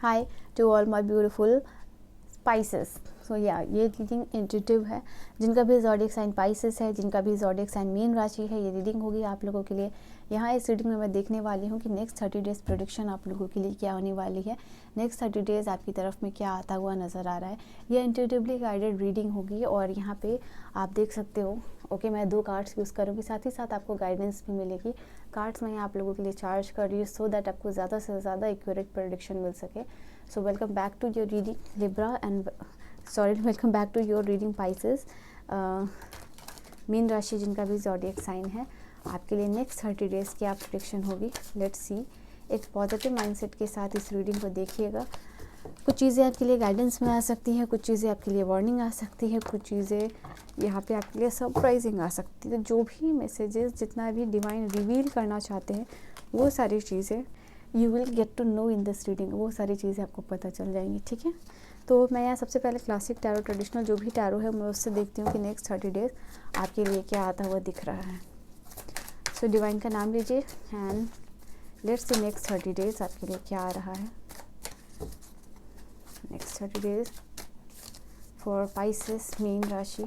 Hi to all my beautiful Pisces. सो या ये reading intuitive है। जिनका भी ज़ोडिएक साइन पाइसेस है, जिनका भी ज़ोडिएक साइन मीन राशि है, ये रीडिंग होगी आप लोगों के लिए। यहाँ इस रीडिंग में मैं देखने वाली हूँ कि नेक्स्ट 30 डेज़ प्रेडिक्शन आप लोगों के लिए क्या होने वाली है। नेक्स्ट 30 डेज़ आपकी तरफ में क्या आता हुआ नज़र आ रहा है। ये इंट्यूटिवली गाइडेड रीडिंग होगी और यहाँ पे आप देख सकते हो। ओके, मैं 2 कार्ड्स यूज़ करूँगी, साथ ही साथ आपको गाइडेंस भी मिलेगी। कार्ड्स मैं आप लोगों के लिए चार्ज कर रही हूँ सो दैट आपको ज़्यादा से ज़्यादा एक्यूरेट प्रेडिक्शन मिल सके। So welcome back to your reading Libra and welcome back to your reading Pisces. Mean राशि जिनका भी ज़ोडिएक साइन है, आपके लिए नेक्स्ट 30 डेज़ क्या प्रेडिक्शन होगी। Let's see. एक पॉजिटिव माइंडसेट के साथ इस रीडिंग को देखिएगा। कुछ चीज़ें आपके लिए गाइडेंस में आ सकती हैं, कुछ चीज़ें आपके लिए वार्निंग आ सकती है, कुछ चीज़ें यहाँ पे आपके लिए सरप्राइजिंग आ सकती है। तो जो भी मैसेजेस, जितना भी डिवाइन रिवील करना चाहते हैं, वो सारी चीज़ें you will get to know in this reading. वो सारी चीज़ें आपको पता चल जाएंगी, ठीक है। तो मैं यहाँ सबसे पहले क्लासिक टैरो, ट्रेडिशनल जो भी टैरो है, मैं उससे देखती हूँ कि नेक्स्ट 30 डेज़ आपके लिए क्या आता हुआ दिख रहा है। सो डिवाइन का नाम लीजिए and let's see next 30 days आपके लिए क्या आ रहा है। Next 30 days for Pisces mean राशि।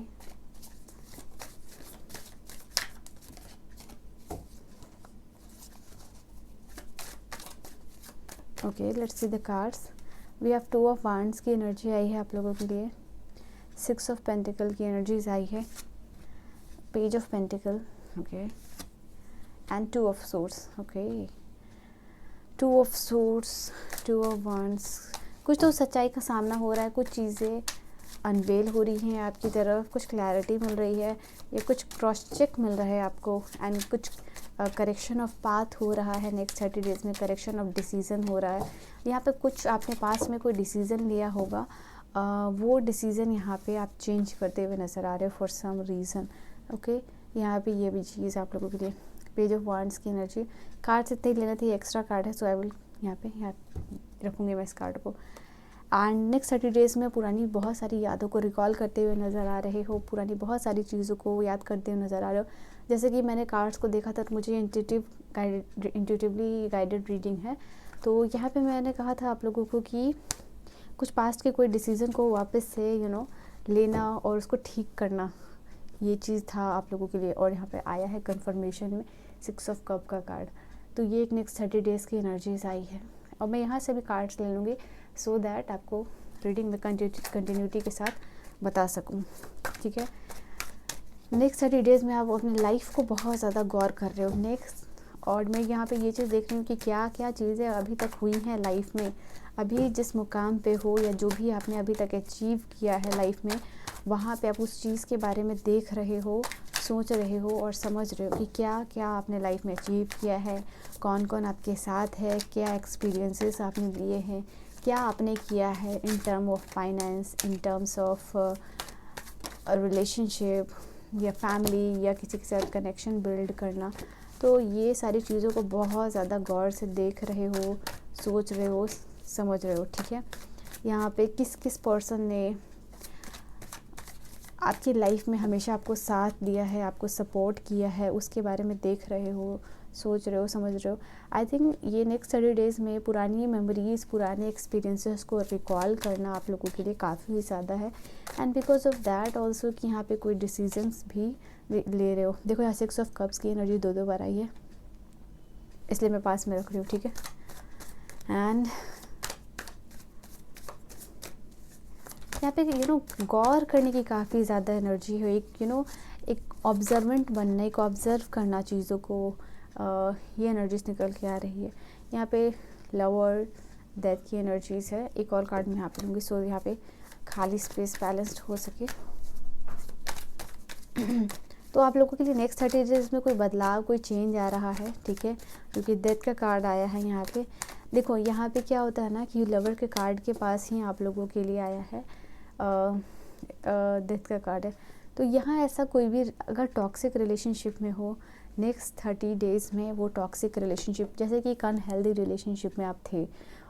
Okay, let's see the cards. We have 2 of wands की एनर्जी आई है आप लोगों के लिए। 6 ऑफ पेंटिकल की एनर्जीज आई है। Page of pentacle, okay, and 2 of swords. Okay, 2 of swords, 2 of wands. कुछ तो सच्चाई का सामना हो रहा है, कुछ चीज़ें अनवेल हो रही हैं आपकी तरफ, कुछ क्लैरिटी मिल रही है, या कुछ क्रॉस चेक मिल रहा है आपको, एंड कुछ करेक्शन ऑफ पाथ हो रहा है। नेक्स्ट 30 डेज़ में करेक्शन ऑफ डिसीज़न हो रहा है। यहाँ पे कुछ आपने पास में कोई डिसीज़न लिया होगा, वो डिसीज़न यहाँ पे आप चेंज करते हुए नज़र आ रहे हो फॉर सम रीज़न। ओके, यहाँ पे ये भी चीज़ आप लोगों के लिए। पेज ऑफ वांड्स की एनर्जी। कार्ड्स इतने ही लेने थे, एक्स्ट्रा कार्ड है, सो आई विल यहाँ रखूँगी मैं इस कार्ड को। एंड नेक्स्ट 30 डेज़ में पुरानी बहुत सारी यादों को रिकॉल करते हुए नज़र आ रहे हो, पुरानी बहुत सारी चीज़ों को याद करते हुए नज़र आ रहे हो। जैसे कि मैंने कार्ड्स को देखा था तो मुझे इंट्यूटिवली गाइडेड रीडिंग है। तो यहाँ पे मैंने कहा था आप लोगों को कि कुछ पास्ट के कोई डिसीज़न को वापस से लेना और उसको ठीक करना, ये चीज़ था आप लोगों के लिए। और यहाँ पे आया है कंफर्मेशन में 6 ऑफ कप का कार्ड। तो ये एक नेक्स्ट 30 डेज़ की एनर्जीज आई है और मैं यहाँ से भी कार्ड्स ले लूँगी सो दैट आपको रीडिंग में कंटिन्यूटी के साथ बता सकूँ, ठीक है। नेक्स्ट 30 डेज़ में आप अपनी लाइफ को बहुत ज़्यादा गौर कर रहे हो नेक्स्ट। और मैं यहाँ पे ये चीज़ देख रही हूँ कि क्या क्या चीज़ें अभी तक हुई हैं लाइफ में, अभी जिस मुकाम पे हो या जो भी आपने अभी तक अचीव किया है लाइफ में, वहाँ पे आप उस चीज़ के बारे में देख रहे हो, सोच रहे हो और समझ रहे हो कि क्या क्या आपने लाइफ में अचीव किया है, कौन कौन आपके साथ है, क्या एक्सपीरियंसेस आपने लिए हैं, क्या आपने किया है in term of finance, in terms of relationship या फैमिली या किसी के साथ कनेक्शन बिल्ड करना। तो ये सारी चीज़ों को बहुत ज़्यादा गौर से देख रहे हो, सोच रहे हो, समझ रहे हो, ठीक है। यहाँ पे किस किस पर्सन ने आपकी लाइफ में हमेशा आपको साथ दिया है, आपको सपोर्ट किया है, उसके बारे में देख रहे हो, सोच रहे हो, समझ रहे हो। आई थिंक ये नेक्स्ट 30 डेज़ में पुरानी मेमोरीज़, पुराने एक्सपीरियंसेस को रिकॉल करना आप लोगों के लिए काफ़ी ज़्यादा है। And because of that also कि यहाँ पे कोई डिसीजंस भी ले रहे हो। देखो यहाँ 6 ऑफ कप्स की एनर्जी 2 बार आई है, इसलिए मैं पास में रख रही हूँ, ठीक है। एंड यहाँ पे गौर करने की काफ़ी ज़्यादा एनर्जी है। एक ऑब्जर्वेंट बनना, एक ऑब्ज़र्व करना चीज़ों को, ये एनर्जीज निकल के आ रही है। यहाँ पे लवर, डेथ की एनर्जीज है। एक और कार्ड मैं यहाँ पे लूँगी सो यहाँ पे खाली स्पेस बैलेंस्ड हो सके। तो आप लोगों के लिए नेक्स्ट 30 डेज़ में कोई बदलाव, कोई चेंज आ रहा है, ठीक है, क्योंकि डेथ का कार्ड आया है यहाँ पे। देखो यहाँ पे क्या होता है ना कि लवर के कार्ड के पास ही आप लोगों के लिए आया है डेथ का कार्ड है। तो यहाँ ऐसा कोई भी अगर टॉक्सिक रिलेशनशिप में हो, नेक्स्ट 30 डेज़ में वो टॉक्सिक रिलेशनशिप, जैसे कि एक अनहेल्दी रिलेशनशिप में आप थे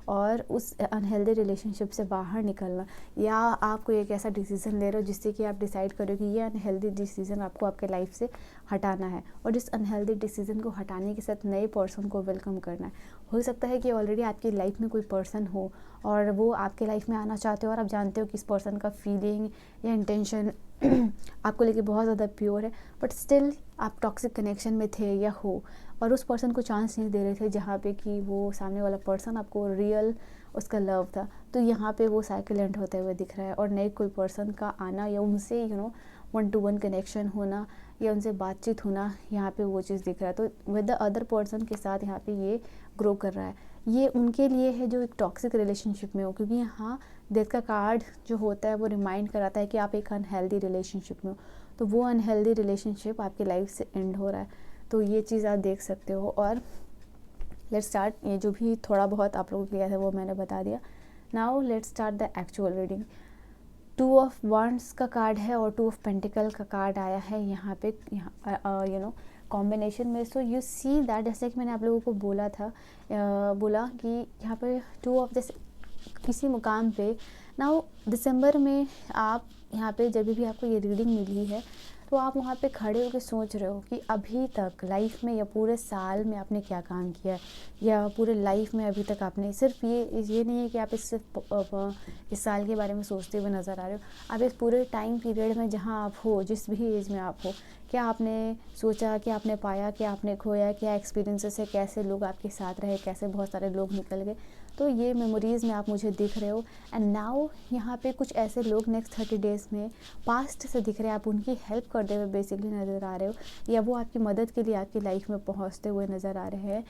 और उस अनहेल्दी रिलेशनशिप से बाहर निकलना, या आप कोई एक ऐसा डिसीज़न ले रहे हो जिससे कि आप डिसाइड करो कि ये अनहेल्दी डिसीज़न आपको आपके लाइफ से हटाना है, और जिस अनहेल्दी डिसीज़न को हटाने के साथ नए पर्सन को वेलकम करना है। हो सकता है कि ऑलरेडी आपकी लाइफ में कोई पर्सन हो और वो आपके लाइफ में आना चाहते हो, और आप जानते हो कि इस पर्सन का फीलिंग या इंटेंशन आपको लेके बहुत ज़्यादा प्योर है, बट स्टिल आप टॉक्सिक कनेक्शन में थे या हो, और उस पर्सन को चांस नहीं दे रहे थे जहाँ पे कि वो सामने वाला पर्सन आपको रियल उसका लव था। तो यहाँ पे वो साइकिल एंड होते हुए दिख रहा है, और नए कोई पर्सन का आना या उनसे वन टू वन कनेक्शन होना या उनसे बातचीत होना, यहाँ पे वो चीज़ दिख रहा है। तो विद द अदर पर्सन के साथ यहाँ पे ये ग्रो कर रहा है। ये उनके लिए है जो एक टॉक्सिक रिलेशनशिप में हो, क्योंकि यहाँ डेथ का कार्ड जो होता है वो रिमाइंड कराता है कि आप एक अनहेल्दी रिलेशनशिप में हो, तो वो अनहेल्दी रिलेशनशिप आपकी लाइफ से एंड हो रहा है। तो ये चीज़ आप देख सकते हो। और लेट्स स्टार्ट, ये जो भी थोड़ा बहुत आप लोगों को क्लियर है वो मैंने बता दिया। Now let's start the actual reading. 2 of wands का कार्ड है और 2 ऑफ पेंटिकल का कार्ड आया है यहाँ पे, कॉम्बिनेशन में। सो यू सी दैट, जैसे कि मैंने आप लोगों को बोला कि यहाँ पे 2 ऑफ, जैसे किसी मुकाम पे नाउ दिसंबर में आप यहाँ पे जब भी आपको ये रीडिंग मिली है तो आप वहाँ पे खड़े होकर सोच रहे हो कि अभी तक लाइफ में या पूरे साल में आपने क्या काम किया है, या पूरे लाइफ में अभी तक आपने सिर्फ ये नहीं है कि आप इस साल के बारे में सोचते हुए नज़र आ रहे हो। आप इस पूरे टाइम पीरियड में जहाँ आप हो, जिस भी एज में आप हो, क्या आपने सोचा, क्या आपने पाया, क्या आपने खोया, क्या एक्सपीरियंसेस है, कैसे लोग आपके साथ रहे, कैसे बहुत सारे लोग निकल गए। तो ये मेमोरीज़ में आप मुझे दिख रहे हो। एंड नाउ यहाँ पे कुछ ऐसे लोग नेक्स्ट 30 डेज़ में पास्ट से दिख रहे हैं, आप उनकी हेल्प करते हुए बेसिकली नज़र आ रहे हो, या वो आपकी मदद के लिए आपकी लाइफ में पहुँचते हुए नज़र आ रहे हैं।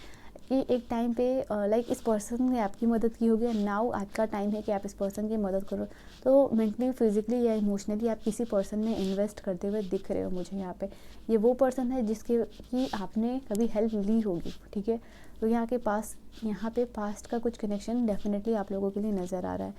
कि एक टाइम पे लाइक इस पर्सन ने आपकी मदद की होगी, नाउ आपका टाइम है कि आप इस पर्सन की मदद करो। तो मेंटली, फिजिकली या इमोशनली आप किसी पर्सन में इन्वेस्ट करते हुए दिख रहे हो मुझे यहाँ पे। ये वो पर्सन है जिसके कि आपने कभी हेल्प ली होगी, ठीक है। तो यहाँ पे पास्ट का कुछ कनेक्शन डेफिनेटली आप लोगों के लिए नज़र आ रहा है।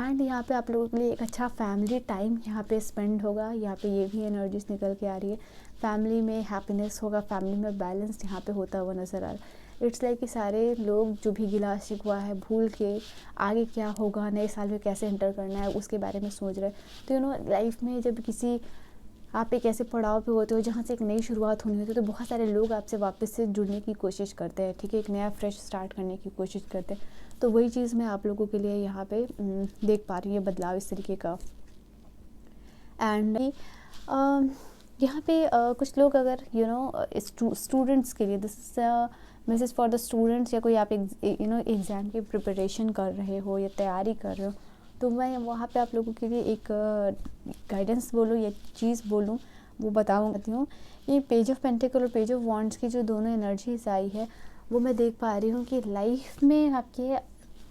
एंड यहाँ पे आप लोगों के लिए एक अच्छा फैमिली टाइम यहाँ पे स्पेंड होगा। यहाँ पे ये भी एनर्जीज निकल के आ रही है। फैमिली में हैप्पीनेस होगा, फैमिली में बैलेंस यहाँ पे होता हुआ नज़र आ रहा है। इट्स लाइक कि सारे लोग जो भी गिला शिकवा है भूल के आगे क्या होगा, नए साल में कैसे एंटर करना है, उसके बारे में सोच रहे हैं। तो लाइफ में जब आप एक ऐसे पड़ाव पे होते हो जहाँ से एक नई शुरुआत होनी होती है, तो बहुत सारे लोग आपसे वापस से जुड़ने की कोशिश करते हैं, ठीक है, एक नया फ्रेश स्टार्ट करने की कोशिश करते हैं। तो वही चीज़ मैं आप लोगों के लिए यहाँ पे देख पा रही हूँ, बदलाव इस तरीके का। एंड यहाँ पे कुछ लोग अगर स्टूडेंट्स के लिए, this is message for the students, या कोई आप एग्ज़ाम की प्रिपरेशन कर रहे हो या तैयारी कर रहे हो, तो मैं वहाँ पे आप लोगों के लिए एक गाइडेंस बोलूँ या चीज़ बोलूँ वो बताती हूँ। ये पेज ऑफ पेंटिकल और पेज ऑफ वॉन्ड्स की जो दोनों एनर्जीज आई है वो मैं देख पा रही हूँ कि लाइफ में आपके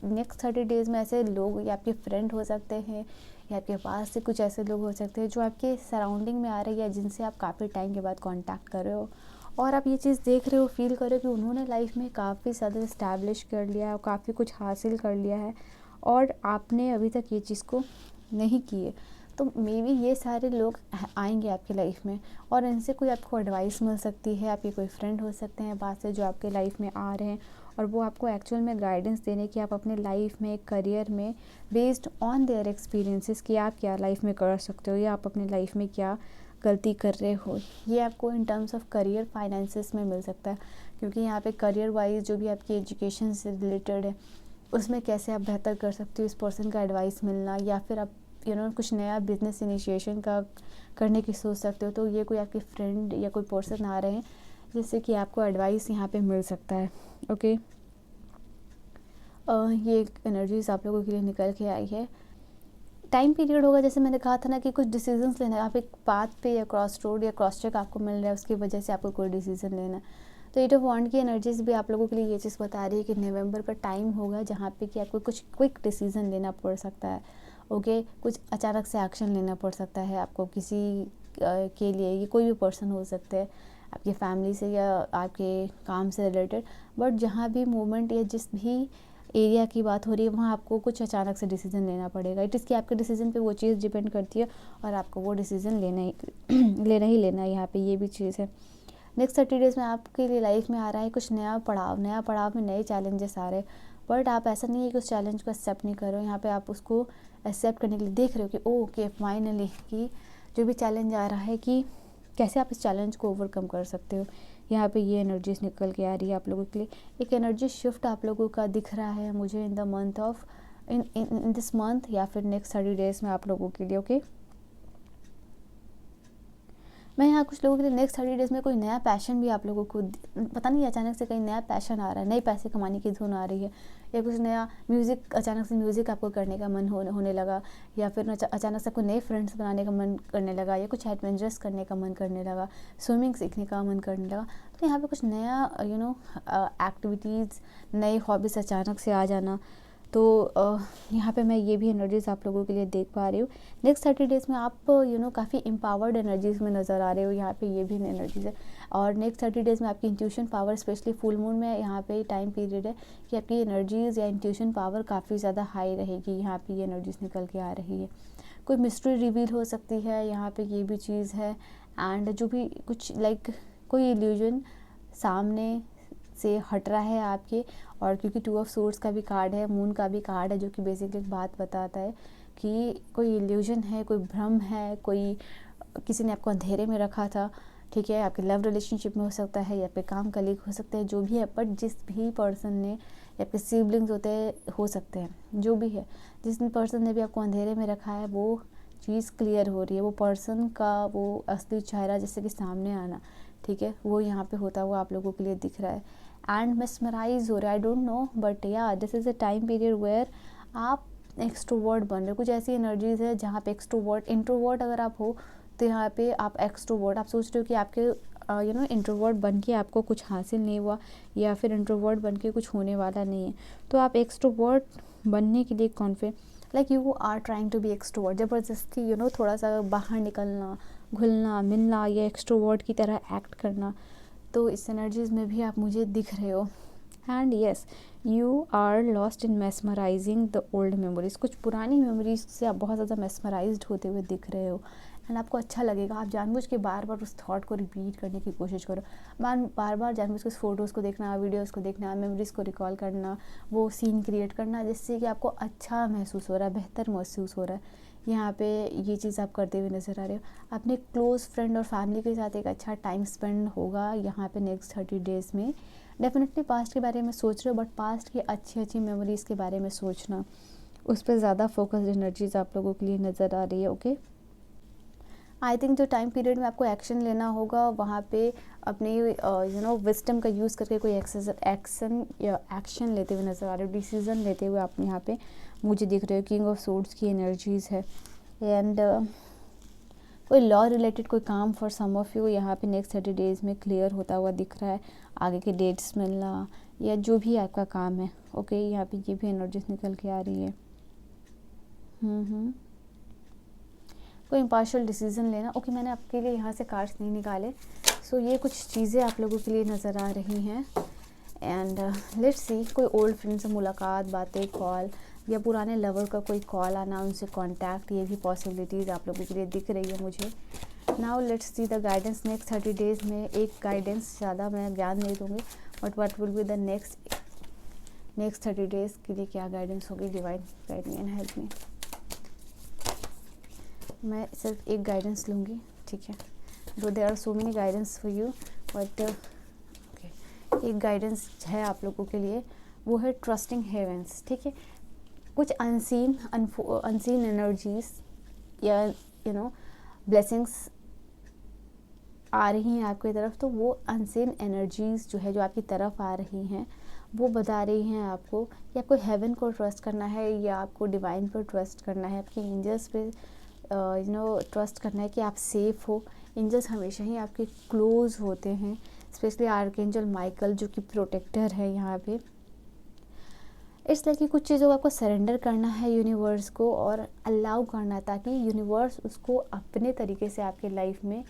नेक्स्ट 30 डेज़ में ऐसे लोग या आपके फ्रेंड हो सकते हैं, या आपके पास से कुछ ऐसे लोग हो सकते हैं जो आपके सराउंडिंग में आ रहे हैं, या जिनसे आप काफ़ी टाइम के बाद कांटेक्ट कर रहे हो, और आप ये चीज़ देख रहे हो, फील कर रहे हो कि उन्होंने लाइफ में काफ़ी ज़्यादा इस्टेब्लिश कर लिया है और काफ़ी कुछ हासिल कर लिया है, और आपने अभी तक ये चीज़ को नहीं की है। तो मे बी ये सारे लोग आएंगे आपकी लाइफ में, और इनसे कोई आपको एडवाइस मिल सकती है। आपके कोई फ्रेंड हो सकते हैं बात से जो आपके लाइफ में आ रहे हैं, और वो आपको एक्चुअल में गाइडेंस देने कि आप अपने लाइफ में, करियर में, बेस्ड ऑन देयर एक्सपीरियंसेस कि आप क्या लाइफ में कर सकते हो, या आप अपने लाइफ में क्या गलती कर रहे हो। ये आपको in terms of career, finances में मिल सकता है, क्योंकि यहाँ पे करियर वाइज जो भी आपकी एजुकेशन से रिलेटेड है उसमें कैसे आप बेहतर कर सकते हो, इस पर्सन का एडवाइस मिलना, या फिर आप कुछ नया बिजनेस इनिशिएशन का करने की सोच सकते हो। तो ये कोई आपके फ्रेंड या कोई पर्सन आ रहे हैं जिससे कि आपको एडवाइस यहाँ पे मिल सकता है। ओके, ये एनर्जीज आप लोगों के लिए निकल के आई है। टाइम पीरियड होगा, जैसे मैंने कहा था ना कि कुछ डिसीजंस लेना है, आप एक पाथ पे या क्रॉस रोड या क्रॉस चेक आपको मिल रहा है, उसकी वजह से आपको कोई डिसीजन लेना है। तो 8 ऑफ वॉन्ड की एनर्जीज भी आप लोगों के लिए ये चीज़ बता रही है कि नवंबर का टाइम होगा जहाँ पे कि आपको कुछ क्विक डिसीजन लेना पड़ सकता है। ओके, कुछ अचानक से एक्शन लेना पड़ सकता है आपको किसी के लिए। ये कोई भी पर्सन हो सकते हैं, आपकी फैमिली से या आपके काम से रिलेटेड, बट जहाँ भी मूवमेंट या जिस भी एरिया की बात हो रही है वहाँ आपको कुछ अचानक से डिसीजन लेना पड़ेगा। इट इज़ कि आपके डिसीजन पे वो चीज़ डिपेंड करती है, और आपको वो डिसीजन लेना ही लेना है। यहाँ पे ये भी चीज़ है। नेक्स्ट 30 डेज़ में आपके लिए लाइफ में आ रहा है कुछ नया पड़ाव में नए चैलेंजेस आ रहे हैं, बट आप ऐसा नहीं है कि उस चैलेंज को एक्सेप्ट नहीं कर रहे हो, यहाँ पे आप उसको एक्सेप्ट करने के लिए देख रहे हो कि ओके फाइनली कि जो भी चैलेंज आ रहा है कि कैसे आप इस चैलेंज को ओवरकम कर सकते हो। यहाँ पे ये एनर्जीज निकल के आ रही है आप लोगों के लिए। एक एनर्जी शिफ्ट आप लोगों का दिख रहा है मुझे in the month of in this month या फिर नेक्स्ट 30 डेज में आप लोगों के लिए। ओके मैं यहाँ कुछ लोगों के लिए नेक्स्ट 30 डेज में कोई नया पैशन भी आप लोगों को पता नहीं अचानक से कहीं नया पैशन आ रहा है, नए पैसे कमाने की धुन आ रही है, या कुछ नया म्यूज़िक, अचानक से म्यूज़िक आपको करने का मन होने लगा, या फिर अचानक से आपको नए फ्रेंड्स बनाने का मन करने लगा, या कुछ एडवेंचरस करने का मन करने लगा, स्विमिंग सीखने का मन करने लगा। तो यहाँ पे कुछ नया एक्टिविटीज़, नए हॉबीज़ अचानक से आ जाना। तो यहाँ पे मैं ये भी एनर्जीज़ आप लोगों के लिए देख पा रही हूँ। नेक्स्ट 30 डेज़ में आप काफ़ी एम्पावर्ड एनर्जीज़ में नज़र आ रहे हो, यहाँ पे ये भी एनर्जीज़ है। और नेक्स्ट 30 डेज़ में आपकी intuition power, specially full moon में यहाँ पे टाइम पीरियड है कि आपकी एनर्जीज़ या इंट्यूशन पावर काफ़ी ज़्यादा हाई रहेगी। यहाँ पे ये एनर्जीज़ निकल के आ रही है। कोई मिस्ट्री रिवील हो सकती है, यहाँ पे ये भी चीज़ है। एंड जो भी कुछ कोई इल्यूजन सामने से हट रहा है आपके, और क्योंकि 2 ऑफ सोर्ड्स का भी कार्ड है, मून का भी कार्ड है, जो कि बेसिकली एक बात बताता है कि कोई इल्यूजन है, कोई भ्रम है, कोई किसी ने आपको अंधेरे में रखा था, ठीक है। आपके लव रिलेशनशिप में हो सकता है, या आपके काम कलीग हो सकते हैं, जो भी है। बट जिस भी पर्सन ने, या आपके सिबलिंग्स हो सकते हैं, जो भी है, जिस पर्सन ने भी आपको अंधेरे में रखा है, वो चीज़ क्लियर हो रही है। वो पर्सन का वो असली चेहरा जैसे कि सामने आना, ठीक है, वो यहाँ पे होता हुआ आप लोगों के लिए दिख रहा है। एंड मेस्मराइज हो रहा है, I don't know, but yeah this is a time period where आप एक्सट्रोवर्ट बन रहे हो। कुछ ऐसी एनर्जीज़ है जहाँ पे एक्सट्रोवर्ट, इंट्रोवर्ट अगर आप हो तो यहाँ पे आप एक्सट्रोवर्ट, आप सोच रहे हो कि आपके इंट्रोवर्ट बन के आपको कुछ हासिल नहीं हुआ, या फिर इंट्रोवर्ट बन के कुछ होने वाला नहीं है। तो आप एक्सट्रोवर्ट बनने के लिए confident you are trying to be extrovert, ज़बरदस्ती थोड़ा सा बाहर निकलना, घुलना मिलना, या एक्सट्रोवर्ट की तरह एक्ट करना। तो इस एनर्जीज़ में भी आप मुझे दिख रहे हो। And yes, you are lost in mesmerising the old memories. कुछ पुरानी मेमोरीज से आप बहुत ज़्यादा मेस्मराइज्ड होते हुए दिख रहे हो। एंड आपको अच्छा लगेगा, आप जानबूझ के बार बार उस थॉट को रिपीट करने की कोशिश करो। बार बार जानबूझ के उस फोटोज़ को देखना, वीडियोज़ को देखना, मेमोरीज़ को रिकॉल करना, वो सीन क्रिएट करना, जिससे कि आपको अच्छा महसूस हो रहा है, बेहतर महसूस हो रहा है। यहाँ पे ये चीज़ आप करते हुए नज़र आ रहे हो। अपने क्लोज़ फ्रेंड और फैमिली के साथ एक अच्छा टाइम स्पेंड होगा यहाँ पे नेक्स्ट 30 डेज़ में। डेफिनेटली पास्ट के बारे में सोच रहे हो, बट पास्ट की अच्छी मेमोरीज़ के बारे में सोचना, उस पर ज़्यादा फोकस्ड एनर्जीज आप लोगों के लिए नज़र आ रही है। ओके, आई थिंक जो टाइम पीरियड में आपको एक्शन लेना होगा, वहाँ पे अपने विजडम का यूज़ करके कोई एक्शन लेते हुए नज़र आ रहे हो, डिसीज़न लेते हुए आप यहाँ पे मुझे दिख रहे हो। किंग ऑफ सोर्ड्स की एनर्जीज़ है। एंड कोई लॉ रिलेटेड कोई काम फॉर सम ऑफ यू यहाँ पे नेक्स्ट 30 डेज़ में क्लियर होता हुआ दिख रहा है। आगे के डेट्स मिलना, या जो भी आपका काम है। ओके, यहाँ पे ये भी एनर्जीज निकल के आ रही है। कोई इम्पार्शियल डिसीज़न लेना। ओके, मैंने आपके लिए यहाँ से कार्ड्स नहीं निकाले, सो ये कुछ चीज़ें आप लोगों के लिए नज़र आ रही हैं। एंड लेट्स सी, कोई ओल्ड फ्रेंड से मुलाकात, बातें, कॉल, या पुराने लवर का कोई कॉल आना, उनसे कांटेक्ट, ये भी पॉसिबिलिटीज़ आप लोगों के लिए दिख रही है मुझे। Now let's see the guidance next 30 days में। एक गाइडेंस, ज़्यादा मैं ज्ञान नहीं दूँगी, but what will be the next 30 days के लिए क्या गाइडेंस होगी। Divine guide me and help me. मैं सिर्फ एक गाइडेंस लूँगी, ठीक है, though there are so many guidance for you, but एक गाइडेंस है आप लोगों के लिए, वो है ट्रस्टिंग हेवेंस, ठीक है। कुछ अनसीन एनर्जीज या ब्लेसिंग्स आ रही हैं आपकी तरफ, तो वो अनसीन एनर्जीज जो है, जो आपकी तरफ आ रही हैं, वो बता रही हैं आपको कि आपको हेवन को ट्रस्ट करना है, या आपको डिवाइन पर ट्रस्ट करना है, आपके एंजल्स पे ट्रस्ट करना है कि आप सेफ़ हो। एंजल्स हमेशा ही आपके क्लोज होते हैं, स्पेशली आर्कएंजल माइकल, जो कि प्रोटेक्टर है यहाँ पे। इसलिए कि कुछ चीज़ों को आपको सरेंडर करना है यूनिवर्स को, और अलाउ करना है, ताकि यूनिवर्स उसको अपने तरीके से आपके लाइफ में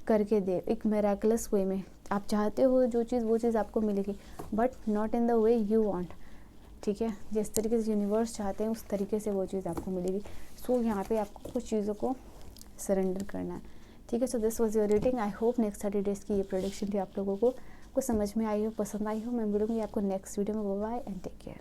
करके दे, एक मिरेकलस वे में। आप चाहते हो जो चीज़, वो चीज़ आपको मिलेगी, but not in the way you want, ठीक है। जिस तरीके से यूनिवर्स चाहते हैं, उस तरीके से वो चीज़ आपको मिलेगी। सो यहाँ पे आपको कुछ चीज़ों को सरेंडर करना है, ठीक है। So this was your reading. I hope next 30 days की ये प्रेडिक्शन थी आप लोगों को आपको समझ में आई हो, पसंद आई हो। मैं मिलूंगी आपको नेक्स्ट वीडियो में। Bye bye and take care.